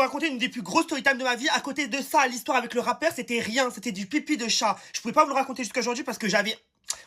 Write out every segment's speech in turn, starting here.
Raconter une des plus grosses story time de ma vie. À côté de ça, l'histoire avec le rappeur, c'était rien, c'était du pipi de chat. Je pouvais pas vous le raconter jusqu'à aujourd'hui parce que j'avais...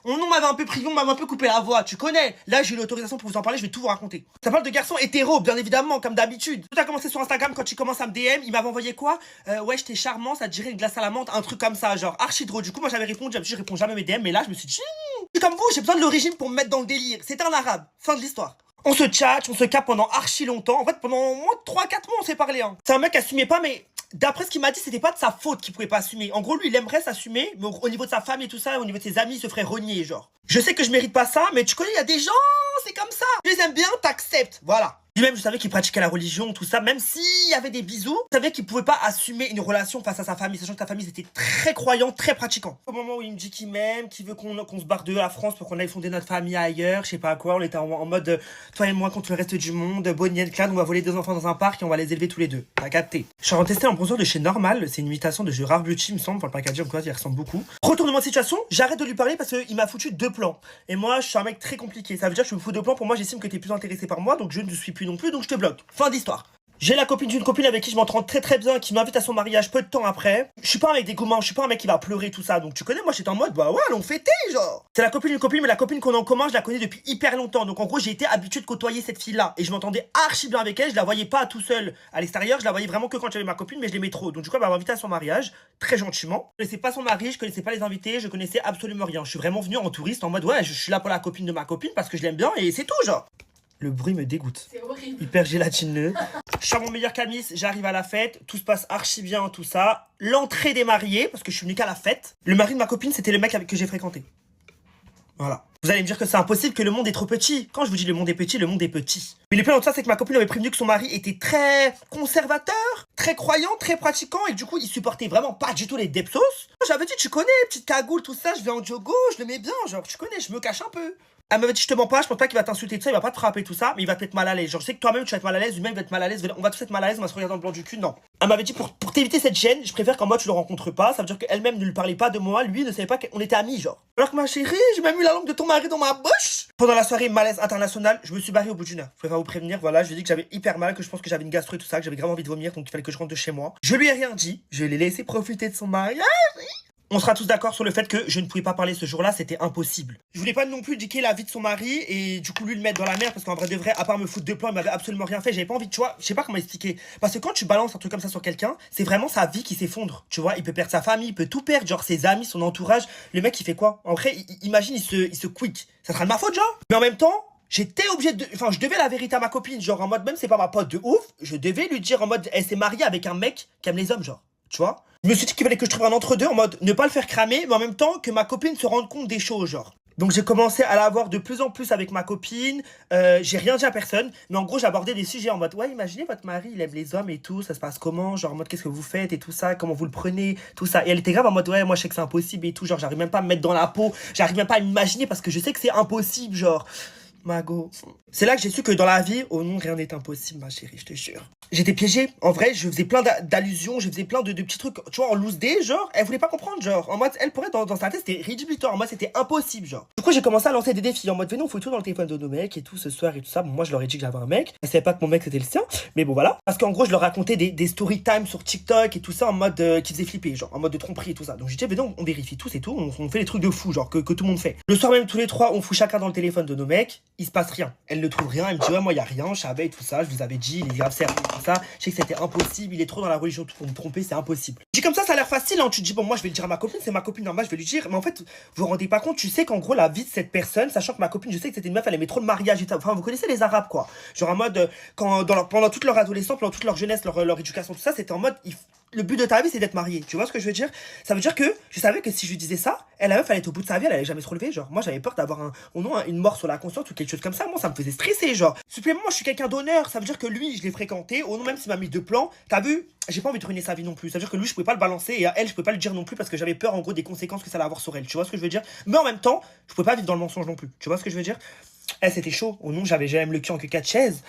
On m'avait un peu privé, on m'avait un peu coupé la voix, tu connais. Là, j'ai eu l'autorisation pour vous en parler, je vais tout vous raconter. Ça parle de garçons hétéros, bien évidemment, comme d'habitude. Tout a commencé sur Instagram quand tu commences à me DM, il m'avait envoyé quoi ouais, j'étais charmant, ça te dirait une glace à la menthe, un truc comme ça, genre archi drôle. Du coup, moi j'avais répondu, je réponds jamais à mes DM, mais là, je me suis dit, je suis comme vous, j'ai besoin de l'origine pour me mettre dans le délire. C'était un arabe, fin de l'histoire. On se tchatche, on se capte pendant archi longtemps. En fait, pendant au moins 3-4 mois, on s'est parlé. Hein. C'est un mec qui assumait pas, mais d'après ce qu'il m'a dit, c'était pas de sa faute qu'il pouvait pas assumer. En gros, lui, il aimerait s'assumer, mais au niveau de sa femme et tout ça, au niveau de ses amis, il se ferait renier, genre. Je sais que je mérite pas ça, mais tu connais, il y a des gens, c'est comme ça. Je les aime bien, t'acceptes, voilà. Lui-même, je savais qu'il pratiquait la religion, tout ça, même s'il y avait des bisous, je savais qu'il pouvait pas assumer une relation face à sa famille, sachant que sa famille, c'était très croyant, très pratiquant. Au moment où il me dit qu'il m'aime, qu'il veut qu'on se barre de la France pour qu'on aille fonder notre famille ailleurs, je sais pas quoi, on était en mode, toi et moi contre le reste du monde, Bonnie and Clyde, on va voler 2 enfants dans un parc et on va les élever tous les deux. T'as capté. Je suis rentré tester un bronzer de chez Normal, c'est une imitation de Gérard Beauty, il me semble, pour le packaging, quoi, il ressemble beaucoup. Retournement de situation, j'arrête de lui parler parce qu'il m'a foutu 2 plans. Et moi, je suis un mec très compliqué, ça veut dire que je me fous 2 plans, pour moi, j'estime que t'es plus intéressé par moi, donc je ne suis plus non plus, donc je te bloque. Fin d'histoire. J'ai la copine d'une copine avec qui je m'entends très bien, qui m'invite à son mariage peu de temps après. Je suis pas un mec des gourmands, je suis pas un mec qui va pleurer tout ça. Donc tu connais, moi j'étais en mode bah ouais, allons fêter genre. C'est la copine d'une copine, mais la copine qu'on a en commun, je la connais depuis hyper longtemps. Donc en gros, j'ai été habitué de côtoyer cette fille-là et je m'entendais archi bien avec elle. Je la voyais pas tout seul à l'extérieur, je la voyais vraiment que quand j'avais ma copine, mais je l'aimais trop. Donc du coup, elle m'a invité à son mariage très gentiment. Je connaissais pas son mari, je connaissais pas les invités, je connaissais absolument rien. Je suis vraiment venu en touriste en mode ouais, je suis là pour la copine de ma copine parce que je l'aime bien et c'est tout genre. Le bruit me dégoûte. C'est horrible. Hyper gélatineux. Je suis à mon meilleur camis, j'arrive à la fête, tout se passe archi bien, tout ça. L'entrée des mariés, parce que je suis venu qu'à la fête. Le mari de ma copine, c'était le mec que j'ai fréquenté. Voilà. Vous allez me dire que c'est impossible, que le monde est trop petit. Quand je vous dis le monde est petit, le monde est petit. Mais le pire de ça, c'est que ma copine avait prévenu que son mari était très conservateur, très croyant, très pratiquant, et du coup, il supportait vraiment pas du tout les depsos. J'avais dit, tu connais, petite cagoule, tout ça, je vais en jogo, je le mets bien, genre, tu connais, je me cache un peu. Elle m'avait dit, je te mens pas, je pense pas qu'il va t'insulter tout ça, il va pas te frapper tout ça, mais il va te mettre mal à l'aise. Genre, je sais que toi-même tu vas être mal à l'aise, lui-même va être mal à l'aise, on va tous être mal à l'aise, on va se regarder dans le blanc du cul, non. Elle m'avait dit, pour t'éviter cette gêne, je préfère qu'en mode tu le rencontres pas, ça veut dire qu'elle-même ne lui parlait pas de moi, lui ne savait pas qu'on était amis, genre. Alors que ma chérie, j'ai même eu la langue de ton mari dans ma bouche. Pendant la soirée malaise international, je me suis barré au bout d'une heure. Je préfère vous prévenir, voilà, je lui ai dit que j'avais hyper mal, que je pense que j'avais une gastro et tout ça, que j'avais grave envie de vomir, donc il fallait que je rentre de chez moi. Je lui ai rien dit, je l'ai laissé profiter de son mariage. On sera tous d'accord sur le fait que je ne pouvais pas parler ce jour-là, c'était impossible. Je voulais pas non plus diquer la vie de son mari et du coup lui le mettre dans la merde parce qu'en vrai de vrai, à part me foutre de plan, il m'avait absolument rien fait. J'avais pas envie, tu vois, je sais pas comment expliquer. Parce que quand tu balances un truc comme ça sur quelqu'un, c'est vraiment sa vie qui s'effondre. Tu vois, il peut perdre sa famille, il peut tout perdre, genre ses amis, son entourage. Le mec il fait quoi? En vrai, imagine, il se quick. Ça sera de ma faute, genre. Mais en même temps, j'étais obligé de... Enfin, je devais la vérité à ma copine, genre en mode, même c'est pas ma pote de ouf, je devais lui dire en mode, elle s'est mariée avec un mec qui aime les hommes, genre. Tu vois? Je me suis dit qu'il fallait que je trouve un entre-deux en mode ne pas le faire cramer, mais en même temps que ma copine se rende compte des choses, genre. Donc j'ai commencé à la voir de plus en plus avec ma copine, j'ai rien dit à personne, mais en gros j'abordais des sujets en mode ouais, imaginez votre mari, il aime les hommes et tout, ça se passe comment, genre en mode qu'est-ce que vous faites et tout ça, comment vous le prenez, tout ça. Et elle était grave en mode ouais, moi je sais que c'est impossible et tout, genre j'arrive même pas à me mettre dans la peau, j'arrive même pas à m'imaginer parce que je sais que c'est impossible, genre. Mago. C'est là que j'ai su que dans la vie, oh non, rien n'est impossible, ma chérie, je te jure. J'étais piégée. En vrai, je faisais plein d'allusions, je faisais plein de petits trucs, tu vois, en loose day, genre, elle voulait pas comprendre, genre, en mode, elle pourrait, dans sa tête, c'était rédhibitoire, en mode, c'était impossible, genre. Du coup, j'ai commencé à lancer des défis, en mode, venez, on fout tout dans le téléphone de nos mecs et tout, ce soir et tout ça. Bon, moi, je leur ai dit que j'avais un mec. Elle savait pas que mon mec, c'était le sien, mais bon, voilà. Parce qu'en gros, je leur racontais des story time sur TikTok et tout ça, en mode, qui faisait flipper, genre, en mode de tromperie et tout ça. Donc, j'ai dit, venez, on vérifie tout, c'est tout, on fait les trucs de fou, genre, que tout le monde fait. Le soir même, tous les trois, on fout chacun dans le téléphone de nos mecs, il se passe rien. Elle ne trouve rien, elle me dit ouais moi y a rien, je savais tout ça, je vous avais dit, il est grave sérieux tout ça, je sais que c'était impossible, il est trop dans la religion pour me tromper, c'est impossible. Je dis comme ça a l'air facile, hein. Tu te dis bon moi je vais le dire à ma copine, c'est ma copine normal, je vais lui dire, mais en fait vous vous rendez pas compte, tu sais qu'en gros la vie de cette personne, sachant que ma copine je sais que c'était une meuf, elle aimait trop le mariage et tout, enfin vous connaissez les arabes quoi, genre en mode pendant toute leur adolescence, pendant toute leur jeunesse, leur éducation tout ça, c'était en mode le but de ta vie c'est d'être marié, tu vois ce que je veux dire? Ça veut dire que je savais que si je lui disais ça, elle la meuf elle était au bout de sa vie, elle allait jamais se relever, genre moi j'avais peur d'avoir une mort sur la conscience ou quelque chose comme ça, moi ça me faisait stresser, genre. Supplément, moi je suis quelqu'un d'honneur, ça veut dire que lui je l'ai fréquenté, au nom même s'il m'a mis 2 plans, t'as vu, j'ai pas envie de ruiner sa vie non plus, ça veut dire que lui je pouvais pas le balancer et à elle je pouvais pas le dire non plus parce que j'avais peur en gros des conséquences que ça allait avoir sur elle, tu vois ce que je veux dire? Mais en même temps, je pouvais pas vivre dans le mensonge non plus, tu vois ce que je veux dire? Elle c'était chaud, au nom j'avais jamais le cul en queue 4 chaises.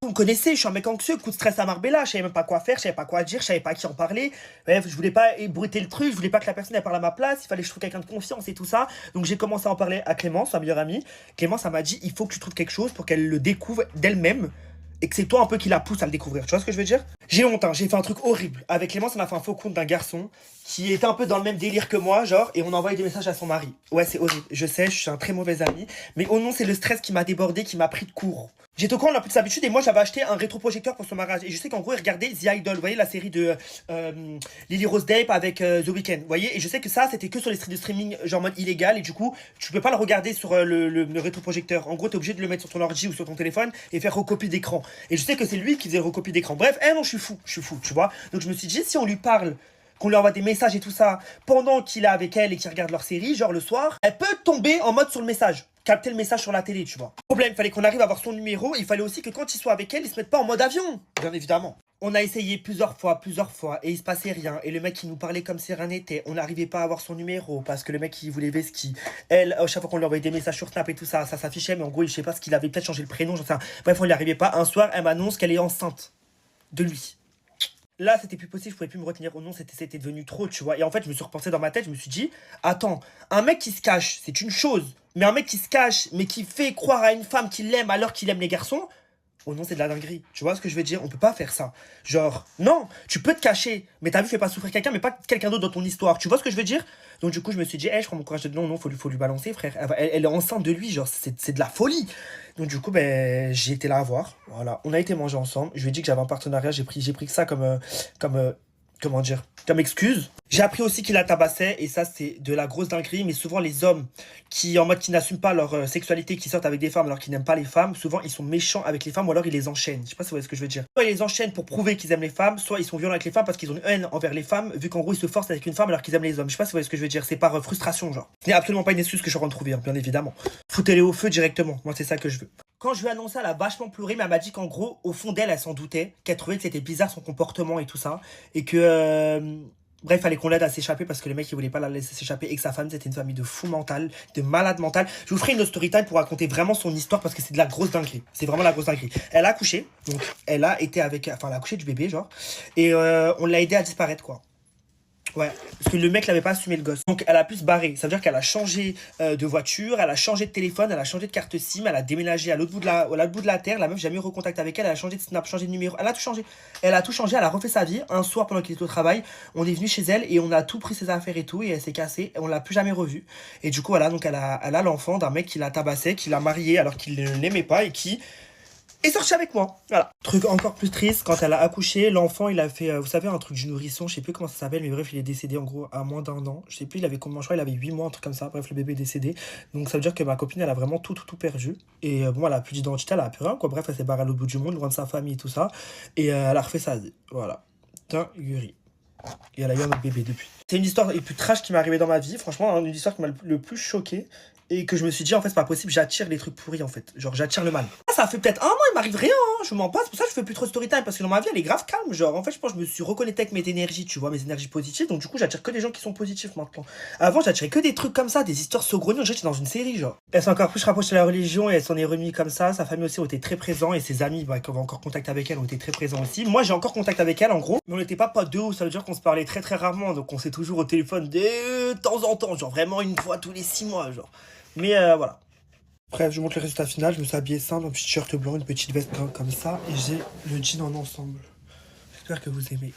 Vous me connaissez, je suis un mec anxieux, coup de stress à Marbella, je savais même pas quoi faire, je savais pas quoi dire, je savais pas à qui en parler. Bref, je voulais pas ébruiter le truc, je voulais pas que la personne elle parle à ma place, il fallait que je trouve quelqu'un de confiance et tout ça. Donc j'ai commencé à en parler à Clémence, sa meilleure amie. Clémence, elle m'a dit, il faut que tu trouves quelque chose pour qu'elle le découvre d'elle-même. et que c'est toi un peu qui la pousse à le découvrir. Tu vois ce que je veux dire? J'ai honte, hein, j'ai fait un truc horrible. Avec Clémence, on a fait un faux compte d'un garçon qui était un peu dans le même délire que moi, genre, et on a envoyé des messages à son mari. Ouais, c'est horrible. Je sais, je suis un très mauvais ami, mais oh non, c'est le stress qui m'a débordé, qui m'a pris de court. J'étais au courant, on a plus d'habitude, et moi j'avais acheté un rétroprojecteur pour son mariage. Et je sais qu'en gros, il regardait The Idol, vous voyez la série de Lily Rose Depp avec The Weeknd, vous voyez? Et je sais que ça, c'était que sur les sites de streaming, genre en mode illégal, et du coup, tu peux pas le regarder sur le rétroprojecteur. En gros, t'es obligé de le mettre sur ton ordi ou sur ton téléphone et faire recopie d'écran. Et je sais que c'est lui qui faisait recopie d'écran. Bref, non, je suis fou, tu vois? Donc je me suis dit, si on lui parle, qu'on lui envoie des messages et tout ça, pendant qu'il est avec elle et qu'il regarde leur série, genre le soir, elle peut tomber en mode sur le message, capter le message sur la télé, tu vois. Problème, il fallait qu'on arrive à avoir son numéro, il fallait aussi que quand il soit avec elle, il se mette pas en mode avion, bien évidemment. On a essayé plusieurs fois, et il se passait rien. Et le mec, il nous parlait comme si rien n'était. On n'arrivait pas à avoir son numéro, parce que le mec, il voulait Veski. Elle, à chaque fois qu'on lui envoyait des messages sur Snap et tout ça, ça s'affichait, mais en gros, je sais pas ce qu'il avait peut-être changé le prénom, j'en sais rien. Bref, on n'y arrivait pas. Un soir, elle m'annonce qu'elle est enceinte de lui. Là, c'était plus possible, je pouvais plus me retenir au nom, c'était devenu trop, tu vois. Et en fait, je me suis repensé dans ma tête, je me suis dit, attends, un mec qui se cache, c'est une chose. Mais un mec qui se cache, mais qui fait croire à une femme qu'il l'aime alors qu'il aime les garçons, oh non, c'est de la dinguerie. Tu vois ce que je veux dire? On peut pas faire ça. Genre, non, tu peux te cacher, mais t'as vu, fais pas souffrir quelqu'un, mais pas quelqu'un d'autre dans ton histoire. Tu vois ce que je veux dire? Donc du coup, je me suis dit, je prends mon courage de non, faut lui balancer, frère. Elle est enceinte de lui, genre, c'est de la folie. Donc du coup, ben, j'ai été là à voir. Voilà, on a été manger ensemble. Je lui ai dit que j'avais un partenariat, j'ai pris que ça comment dire, comme excuse. J'ai appris aussi qu'il la tabassait, et ça c'est de la grosse dinguerie, mais souvent les hommes qui n'assument pas leur sexualité, qui sortent avec des femmes alors qu'ils n'aiment pas les femmes, souvent ils sont méchants avec les femmes ou alors ils les enchaînent. Je sais pas si vous voyez ce que je veux dire. Soit ils les enchaînent pour prouver qu'ils aiment les femmes, soit ils sont violents avec les femmes parce qu'ils ont une haine envers les femmes, vu qu'en gros ils se forcent avec une femme alors qu'ils aiment les hommes. Je sais pas si vous voyez ce que je veux dire, c'est par frustration genre. Ce n'est absolument pas une excuse que je suis en train de trouver, hein, bien évidemment. Foutez-les au feu directement, moi c'est ça que je veux. Quand je lui ai annoncé, elle a vachement pleuré, mais elle m'a dit qu'en gros, au fond d'elle, elle s'en doutait, qu'elle trouvait que c'était bizarre son comportement et tout ça, et que bref, fallait qu'on l'aide à s'échapper parce que le mec il voulait pas la laisser s'échapper et que sa femme c'était une famille de fou mental, de malade mental. Je vous ferai une autre story time pour raconter vraiment son histoire parce que c'est de la grosse dinguerie. C'est vraiment la grosse dinguerie. Elle a accouché, donc elle a été avec, enfin elle a accouché du bébé genre, et on l'a aidé à disparaître quoi. Ouais, parce que le mec n'avait pas assumé le gosse. Donc elle a pu se barrer. Ça veut dire qu'elle a changé de voiture, elle a changé de téléphone, elle a changé de carte SIM, elle a déménagé à l'autre bout de la terre. La meuf, j'ai jamais eu recontact avec elle, elle a changé de snap, changé de numéro. Elle a tout changé. Elle a tout changé, elle a refait sa vie. Un soir, pendant qu'il était au travail, on est venu chez elle et on a tout pris ses affaires et tout. Et elle s'est cassée. Et on l'a plus jamais revue. Et du coup, voilà, donc elle a l'enfant d'un mec qui la tabassait, qui l'a mariée alors qu'il ne l'aimait pas et qui est sorti avec moi. Voilà. Truc encore plus triste, quand elle a accouché, l'enfant il a fait, vous savez, un truc du nourrisson, je sais plus comment ça s'appelle, mais bref, il est décédé en gros à moins d'un an. Je sais plus, il avait combien, je crois, il avait 8 mois, un truc comme ça. Bref, le bébé est décédé. Donc ça veut dire que ma copine, elle a vraiment tout perdu. Et bon, elle a plus d'identité, elle a plus rien, quoi. Bref, elle s'est barrée à l'autre bout du monde, loin de sa famille et tout ça. Et elle a refait sa vie. Voilà. Dinguerie. Et elle a eu un autre bébé depuis. C'est une histoire les plus trash qui m'est arrivée dans ma vie. Franchement, une histoire qui m'a le plus choqué. Et que je me suis dit, en fait, c'est pas possible, j'attire les trucs pourris, en fait. Genre, j'attire le mal. Ça fait peut-être un an, il m'arrive rien, hein. Je m'en passe. C'est pour ça que je fais plus trop story time. Parce que dans ma vie, elle est grave calme. Genre, en fait, je pense que je me suis reconnecté avec mes énergies, tu vois, mes énergies positives. Donc, du coup, j'attire que des gens qui sont positifs maintenant. Avant, j'attirais que des trucs comme ça, des histoires saugrenues. J'étais dans une série, genre. Elle s'est encore plus rapprochée de la religion et elle s'en est remise comme ça. Sa famille aussi ont été très présents et ses amis, bah, qui ont encore contact avec elle, ont été très présents aussi. Moi, j'ai encore contact avec elle, en gros. Mais on n'était pas potes de ouf. Ça veut dire qu'on se parlait très rarement. Donc, on s'est toujours au téléphone de temps en temps. Genre, vraiment une fois tous les 6 mois, genre. Mais voilà. Bref, je vous montre le résultat final. Je me suis habillé simple, un petit t-shirt blanc, une petite veste comme ça. Et j'ai le jean en ensemble. J'espère que vous aimez.